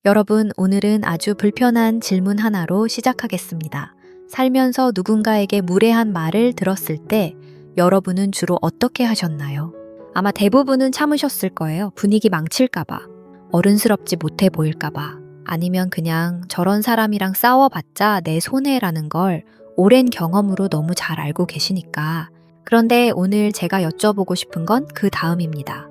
여러분, 오늘은 아주 불편한 질문 하나로 시작하겠습니다. 살면서 누군가에게 무례한 말을 들었을 때 여러분은 주로 어떻게 하셨나요? 아마 대부분은 참으셨을 거예요. 분위기 망칠까봐, 어른스럽지 못해 보일까봐, 아니면 그냥 저런 사람이랑 싸워봤자 내 손해라는 걸 오랜 경험으로 너무 잘 알고 계시니까. 그런데 오늘 제가 여쭤보고 싶은 건 그 다음입니다.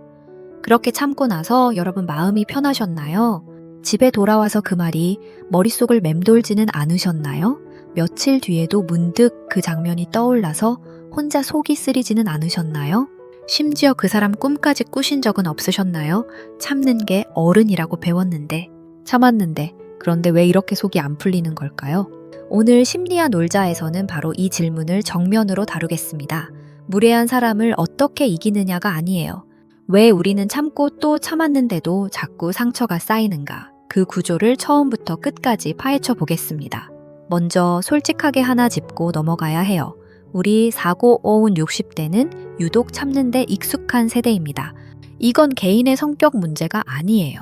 그렇게 참고 나서 여러분 마음이 편하셨나요? 집에 돌아와서 그 말이 머릿속을 맴돌지는 않으셨나요? 며칠 뒤에도 문득 그 장면이 떠올라서 혼자 속이 쓰리지는 않으셨나요? 심지어 그 사람 꿈까지 꾸신 적은 없으셨나요? 참는 게 어른이라고 배웠는데, 참았는데, 그런데 왜 이렇게 속이 안 풀리는 걸까요? 오늘 심리학 놀자에서는 바로 이 질문을 정면으로 다루겠습니다. 무례한 사람을 어떻게 이기느냐가 아니에요. 왜 우리는 참고 또 참았는데도 자꾸 상처가 쌓이는가? 그 구조를 처음부터 끝까지 파헤쳐 보겠습니다. 먼저 솔직하게 하나 짚고 넘어가야 해요. 우리 40, 50, 60대는 유독 참는 데 익숙한 세대입니다. 이건 개인의 성격 문제가 아니에요.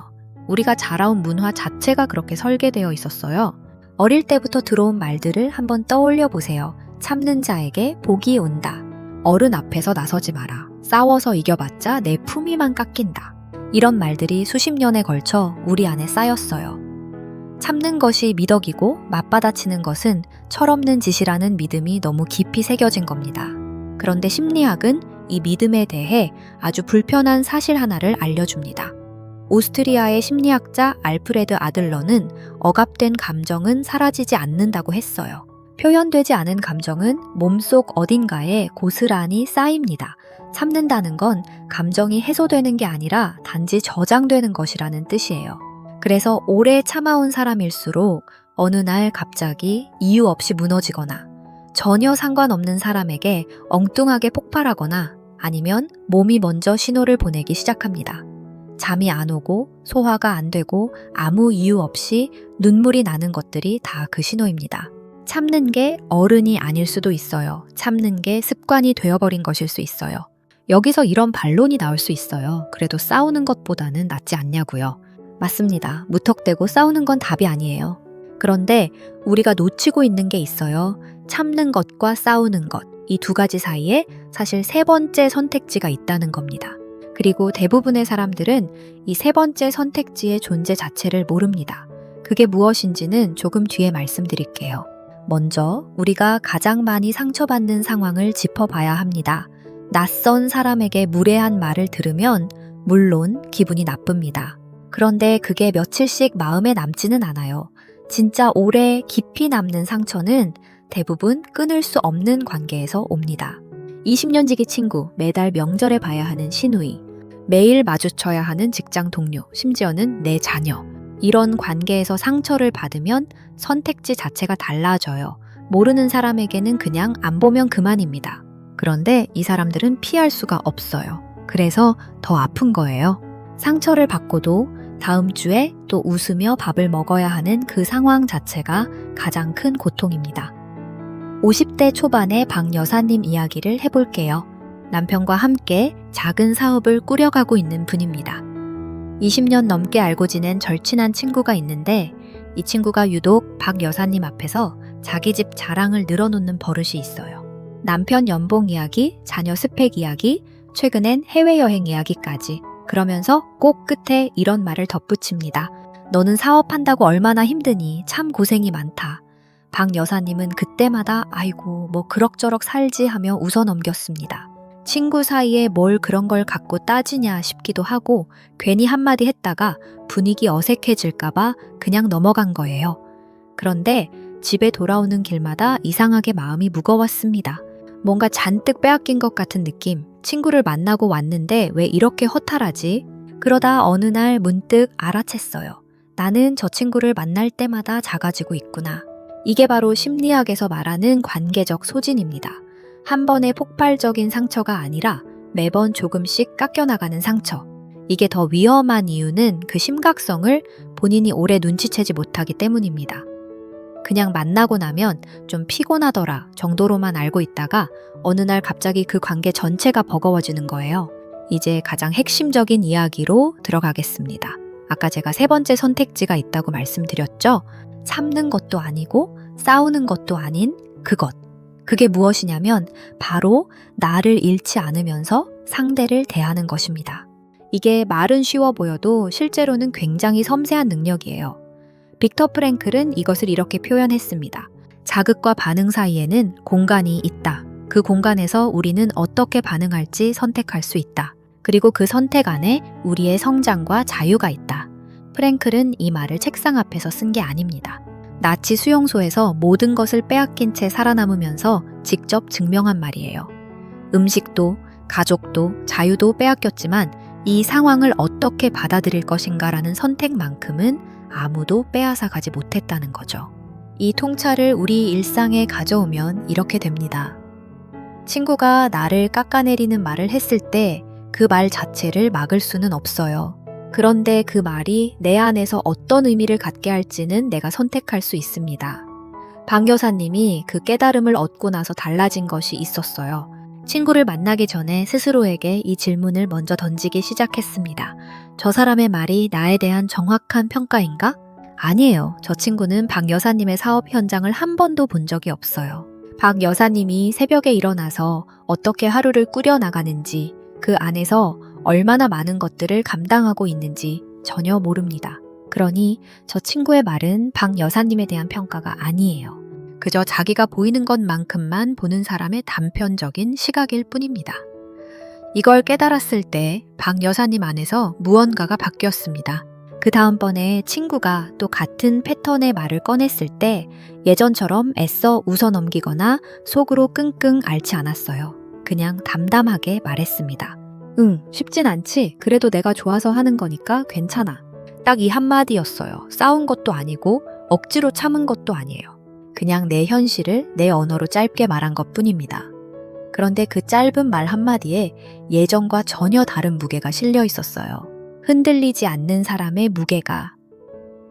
우리가 자라온 문화 자체가 그렇게 설계되어 있었어요. 어릴 때부터 들어온 말들을 한번 떠올려 보세요. 참는 자에게 복이 온다. 어른 앞에서 나서지 마라. 싸워서 이겨봤자 내 품위만 깎인다. 이런 말들이 수십 년에 걸쳐 우리 안에 쌓였어요. 참는 것이 미덕이고 맞받아치는 것은 철없는 짓이라는 믿음이 너무 깊이 새겨진 겁니다. 그런데 심리학은 이 믿음에 대해 아주 불편한 사실 하나를 알려줍니다. 오스트리아의 심리학자 알프레드 아들러는 억압된 감정은 사라지지 않는다고 했어요. 표현되지 않은 감정은 몸속 어딘가에 고스란히 쌓입니다. 참는다는 건 감정이 해소되는 게 아니라 단지 저장되는 것이라는 뜻이에요. 그래서 오래 참아온 사람일수록 어느 날 갑자기 이유 없이 무너지거나 전혀 상관없는 사람에게 엉뚱하게 폭발하거나 아니면 몸이 먼저 신호를 보내기 시작합니다. 잠이 안 오고 소화가 안 되고 아무 이유 없이 눈물이 나는 것들이 다 그 신호입니다. 참는 게 어른이 아닐 수도 있어요. 참는 게 습관이 되어버린 것일 수 있어요. 여기서 이런 반론이 나올 수 있어요. 그래도 싸우는 것보다는 낫지 않냐고요. 맞습니다. 무턱대고 싸우는 건 답이 아니에요. 그런데 우리가 놓치고 있는 게 있어요. 참는 것과 싸우는 것, 이 두 가지 사이에 사실 세 번째 선택지가 있다는 겁니다. 그리고 대부분의 사람들은 이 세 번째 선택지의 존재 자체를 모릅니다. 그게 무엇인지는 조금 뒤에 말씀드릴게요. 먼저 우리가 가장 많이 상처받는 상황을 짚어봐야 합니다. 낯선 사람에게 무례한 말을 들으면 물론 기분이 나쁩니다. 그런데 그게 며칠씩 마음에 남지는 않아요. 진짜 오래 깊이 남는 상처는 대부분 끊을 수 없는 관계에서 옵니다. 20년 지기 친구, 매달 명절에 봐야 하는 시누이, 매일 마주쳐야 하는 직장 동료, 심지어는 내 자녀. 이런 관계에서 상처를 받으면 선택지 자체가 달라져요. 모르는 사람에게는 그냥 안 보면 그만입니다. 그런데 이 사람들은 피할 수가 없어요. 그래서 더 아픈 거예요. 상처를 받고도 다음 주에 또 웃으며 밥을 먹어야 하는 그 상황 자체가 가장 큰 고통입니다. 50대 초반의 박 여사님 이야기를 해볼게요. 남편과 함께 작은 사업을 꾸려가고 있는 분입니다. 20년 넘게 알고 지낸 절친한 친구가 있는데 이 친구가 유독 박 여사님 앞에서 자기 집 자랑을 늘어놓는 버릇이 있어요. 남편 연봉 이야기, 자녀 스펙 이야기, 최근엔 해외여행 이야기까지. 그러면서 꼭 끝에 이런 말을 덧붙입니다. 너는 사업한다고 얼마나 힘드니 참 고생이 많다. 박 여사님은 그때마다 아이고 뭐 그럭저럭 살지 하며 웃어넘겼습니다. 친구 사이에 뭘 그런 걸 갖고 따지냐 싶기도 하고 괜히 한마디 했다가 분위기 어색해질까봐 그냥 넘어간 거예요. 그런데 집에 돌아오는 길마다 이상하게 마음이 무거웠습니다. 뭔가 잔뜩 빼앗긴 것 같은 느낌. 친구를 만나고 왔는데 왜 이렇게 허탈하지? 그러다 어느 날 문득 알아챘어요. 나는 저 친구를 만날 때마다 작아지고 있구나. 이게 바로 심리학에서 말하는 관계적 소진입니다. 한 번의 폭발적인 상처가 아니라 매번 조금씩 깎여나가는 상처. 이게 더 위험한 이유는 그 심각성을 본인이 오래 눈치채지 못하기 때문입니다. 그냥 만나고 나면 좀 피곤하더라 정도로만 알고 있다가 어느 날 갑자기 그 관계 전체가 버거워지는 거예요. 이제 가장 핵심적인 이야기로 들어가겠습니다. 아까 제가 세 번째 선택지가 있다고 말씀드렸죠? 참는 것도 아니고 싸우는 것도 아닌 그것. 그게 무엇이냐면 바로 나를 잃지 않으면서 상대를 대하는 것입니다. 이게 말은 쉬워 보여도 실제로는 굉장히 섬세한 능력이에요. 빅터 프랭클은 이것을 이렇게 표현했습니다. 자극과 반응 사이에는 공간이 있다. 그 공간에서 우리는 어떻게 반응할지 선택할 수 있다. 그리고 그 선택 안에 우리의 성장과 자유가 있다. 프랭클은 이 말을 책상 앞에서 쓴 게 아닙니다. 나치 수용소에서 모든 것을 빼앗긴 채 살아남으면서 직접 증명한 말이에요. 음식도, 가족도, 자유도 빼앗겼지만 이 상황을 어떻게 받아들일 것인가라는 선택만큼은 아무도 빼앗아 가지 못했다는 거죠. 이 통찰을 우리 일상에 가져오면 이렇게 됩니다. 친구가 나를 깎아내리는 말을 했을 때 그 말 자체를 막을 수는 없어요. 그런데 그 말이 내 안에서 어떤 의미를 갖게 할지는 내가 선택할 수 있습니다. 박 여사님이 그 깨달음을 얻고 나서 달라진 것이 있었어요. 친구를 만나기 전에 스스로에게 이 질문을 먼저 던지기 시작했습니다. 저 사람의 말이 나에 대한 정확한 평가인가? 아니에요. 저 친구는 박 여사님의 사업 현장을 한 번도 본 적이 없어요. 박 여사님이 새벽에 일어나서 어떻게 하루를 꾸려나가는지, 그 안에서 얼마나 많은 것들을 감당하고 있는지 전혀 모릅니다. 그러니 저 친구의 말은 박 여사님에 대한 평가가 아니에요. 그저 자기가 보이는 것만큼만 보는 사람의 단편적인 시각일 뿐입니다. 이걸 깨달았을 때 박 여사님 안에서 무언가가 바뀌었습니다. 그 다음번에 친구가 또 같은 패턴의 말을 꺼냈을 때 예전처럼 애써 웃어넘기거나 속으로 끙끙 앓지 않았어요. 그냥 담담하게 말했습니다. 응, 쉽진 않지. 그래도 내가 좋아서 하는 거니까 괜찮아. 딱 이 한마디였어요. 싸운 것도 아니고 억지로 참은 것도 아니에요. 그냥 내 현실을 내 언어로 짧게 말한 것 뿐입니다. 그런데 그 짧은 말 한마디에 예전과 전혀 다른 무게가 실려 있었어요. 흔들리지 않는 사람의 무게가.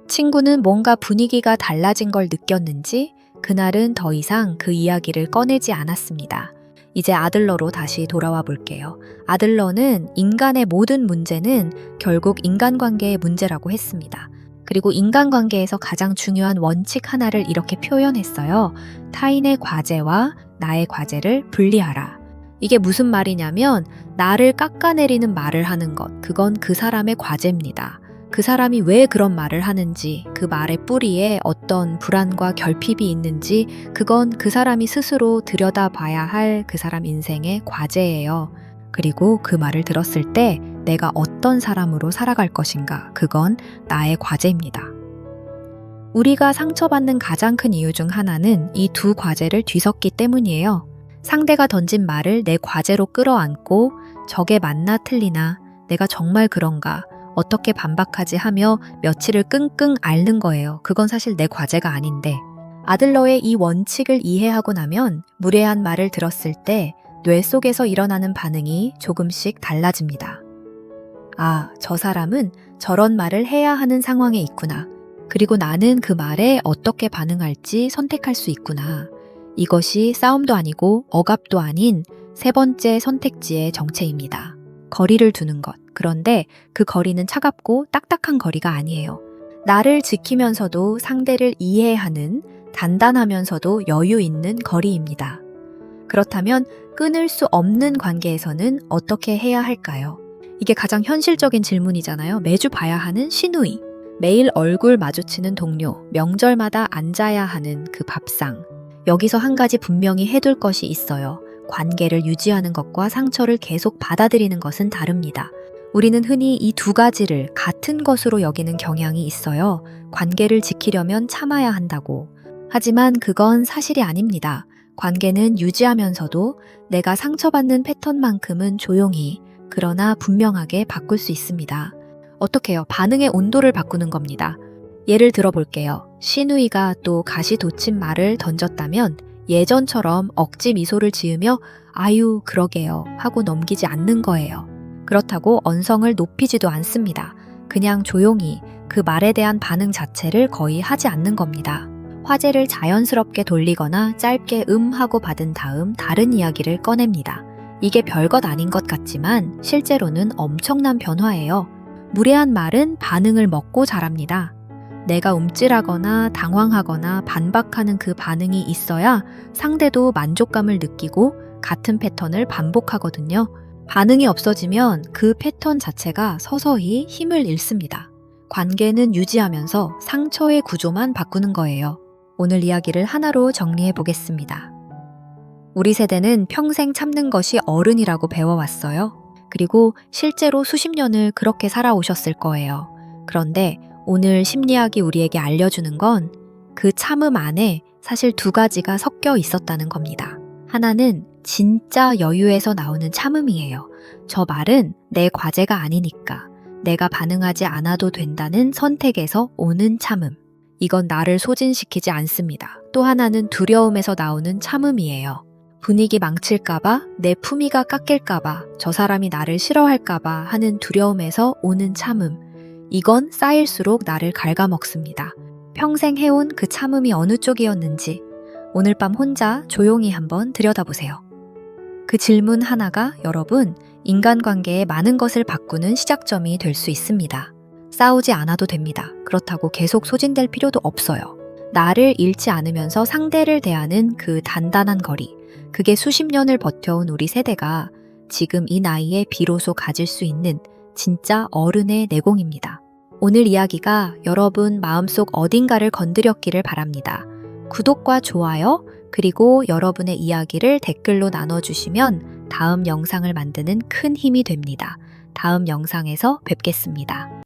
친구는 뭔가 분위기가 달라진 걸 느꼈는지 그날은 더 이상 그 이야기를 꺼내지 않았습니다. 이제 아들러로 다시 돌아와 볼게요. 아들러는 인간의 모든 문제는 결국 인간관계의 문제라고 했습니다. 그리고 인간관계에서 가장 중요한 원칙 하나를 이렇게 표현했어요. 타인의 과제와 나의 과제를 분리하라. 이게 무슨 말이냐면 나를 깎아내리는 말을 하는 것, 그건 그 사람의 과제입니다. 그 사람이 왜 그런 말을 하는지, 그 말의 뿌리에 어떤 불안과 결핍이 있는지 그건 그 사람이 스스로 들여다봐야 할 그 사람 인생의 과제예요. 그리고 그 말을 들었을 때 내가 어떤 사람으로 살아갈 것인가, 그건 나의 과제입니다. 우리가 상처받는 가장 큰 이유 중 하나는 이 두 과제를 뒤섞기 때문이에요. 상대가 던진 말을 내 과제로 끌어안고 저게 맞나 틀리나, 내가 정말 그런가, 어떻게 반박하지 하며 며칠을 끙끙 앓는 거예요. 그건 사실 내 과제가 아닌데. 아들러의 이 원칙을 이해하고 나면 무례한 말을 들었을 때 뇌 속에서 일어나는 반응이 조금씩 달라집니다. 아, 저 사람은 저런 말을 해야 하는 상황에 있구나. 그리고 나는 그 말에 어떻게 반응할지 선택할 수 있구나. 이것이 싸움도 아니고 억압도 아닌 세 번째 선택지의 정체입니다. 거리를 두는 것. 그런데 그 거리는 차갑고 딱딱한 거리가 아니에요. 나를 지키면서도 상대를 이해하는 단단하면서도 여유 있는 거리입니다. 그렇다면 끊을 수 없는 관계에서는 어떻게 해야 할까요? 이게 가장 현실적인 질문이잖아요. 매주 봐야 하는 시누이, 매일 얼굴 마주치는 동료, 명절마다 앉아야 하는 그 밥상. 여기서 한 가지 분명히 해둘 것이 있어요. 관계를 유지하는 것과 상처를 계속 받아들이는 것은 다릅니다. 우리는 흔히 이 두 가지를 같은 것으로 여기는 경향이 있어요. 관계를 지키려면 참아야 한다고. 하지만 그건 사실이 아닙니다. 관계는 유지하면서도 내가 상처받는 패턴만큼은 조용히, 그러나 분명하게 바꿀 수 있습니다. 어떻게 해요? 반응의 온도를 바꾸는 겁니다. 예를 들어 볼게요. 시누이가 또 가시 돋친 말을 던졌다면 예전처럼 억지 미소를 지으며 아유 그러게요 하고 넘기지 않는 거예요. 그렇다고 언성을 높이지도 않습니다. 그냥 조용히 그 말에 대한 반응 자체를 거의 하지 않는 겁니다. 화제를 자연스럽게 돌리거나 짧게 하고 받은 다음 다른 이야기를 꺼냅니다. 이게 별것 아닌 것 같지만 실제로는 엄청난 변화예요. 무례한 말은 반응을 먹고 자랍니다. 내가 움찔하거나 당황하거나 반박하는 그 반응이 있어야 상대도 만족감을 느끼고 같은 패턴을 반복하거든요. 반응이 없어지면 그 패턴 자체가 서서히 힘을 잃습니다. 관계는 유지하면서 상처의 구조만 바꾸는 거예요. 오늘 이야기를 하나로 정리해 보겠습니다. 우리 세대는 평생 참는 것이 어른이라고 배워왔어요. 그리고 실제로 수십 년을 그렇게 살아오셨을 거예요. 그런데 오늘 심리학이 우리에게 알려주는 건 그 참음 안에 사실 두 가지가 섞여 있었다는 겁니다. 하나는 진짜 여유에서 나오는 참음이에요. 저 말은 내 과제가 아니니까, 내가 반응하지 않아도 된다는 선택에서 오는 참음. 이건 나를 소진시키지 않습니다. 또 하나는 두려움에서 나오는 참음이에요. 분위기 망칠까봐, 내 품위가 깎일까봐, 저 사람이 나를 싫어할까봐 하는 두려움에서 오는 참음. 이건 쌓일수록 나를 갉아먹습니다. 평생 해온 그 참음이 어느 쪽이었는지 오늘 밤 혼자 조용히 한번 들여다보세요. 그 질문 하나가 여러분, 인간관계의 많은 것을 바꾸는 시작점이 될 수 있습니다. 싸우지 않아도 됩니다. 그렇다고 계속 소진될 필요도 없어요. 나를 잃지 않으면서 상대를 대하는 그 단단한 거리, 그게 수십 년을 버텨온 우리 세대가 지금 이 나이에 비로소 가질 수 있는 진짜 어른의 내공입니다. 오늘 이야기가 여러분 마음속 어딘가를 건드렸기를 바랍니다. 구독과 좋아요, 그리고 여러분의 이야기를 댓글로 나눠주시면 다음 영상을 만드는 큰 힘이 됩니다. 다음 영상에서 뵙겠습니다.